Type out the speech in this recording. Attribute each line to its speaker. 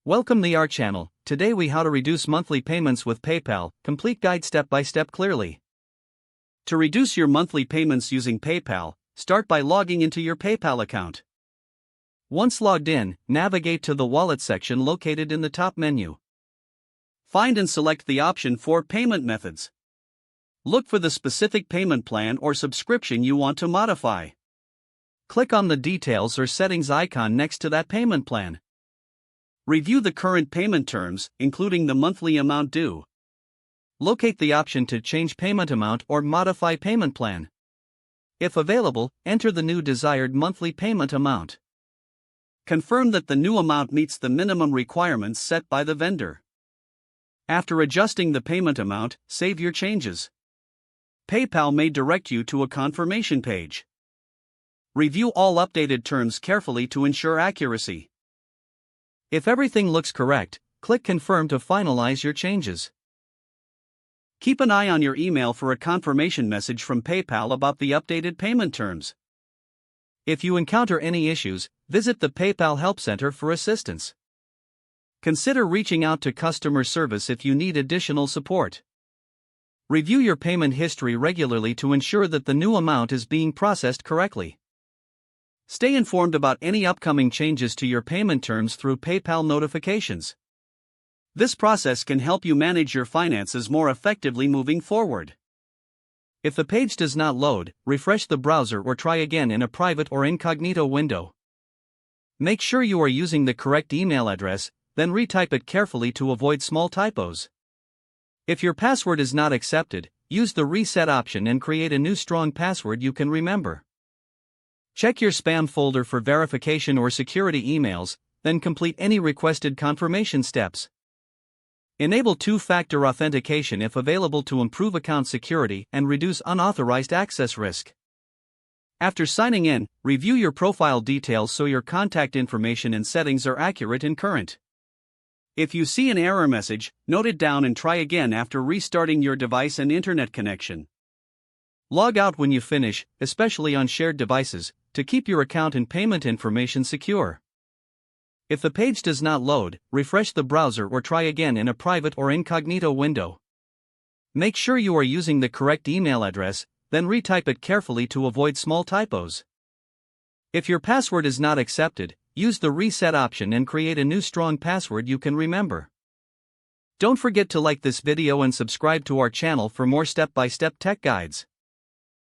Speaker 1: Welcome to our channel. Today we how to reduce monthly payments with PayPal, complete guide step by step clearly. To reduce your monthly payments using PayPal, start by logging into your PayPal account. Once logged in, navigate to the wallet section located in the top menu. Find and select the option for payment methods. Look for the specific payment plan or subscription you want to modify. Click on the details or settings icon next to that payment plan. Review the current payment terms, including the monthly amount due. Locate the option to change payment amount or modify payment plan. If available, enter the new desired monthly payment amount. Confirm that the new amount meets the minimum requirements set by the vendor. After adjusting the payment amount, save your changes. PayPal may direct you to a confirmation page. Review all updated terms carefully to ensure accuracy. If everything looks correct, click Confirm to finalize your changes. Keep an eye on your email for a confirmation message from PayPal about the updated payment terms. If you encounter any issues, visit the PayPal Help Center for assistance. Consider reaching out to customer service if you need additional support. Review your payment history regularly to ensure that the new amount is being processed correctly. Stay informed about any upcoming changes to your payment terms through PayPal notifications. This process can help you manage your finances more effectively moving forward. If the page does not load, refresh the browser or try again in a private or incognito window. Make sure you are using the correct email address, then retype it carefully to avoid small typos. If your password is not accepted, use the reset option and create a new strong password you can remember. Check your spam folder for verification or security emails, then complete any requested confirmation steps. Enable two-factor authentication if available to improve account security and reduce unauthorized access risk. After signing in, review your profile details so your contact information and settings are accurate and current. If you see an error message, note it down and try again after restarting your device and internet connection. Log out when you finish, especially on shared devices, to keep your account and payment information secure. If the page does not load, refresh the browser or try again in a private or incognito window. Make sure you are using the correct email address, then retype it carefully to avoid small typos. If your password is not accepted, use the reset option and create a new strong password you can remember. Don't forget to like this video and subscribe to our channel for more step-by-step tech guides.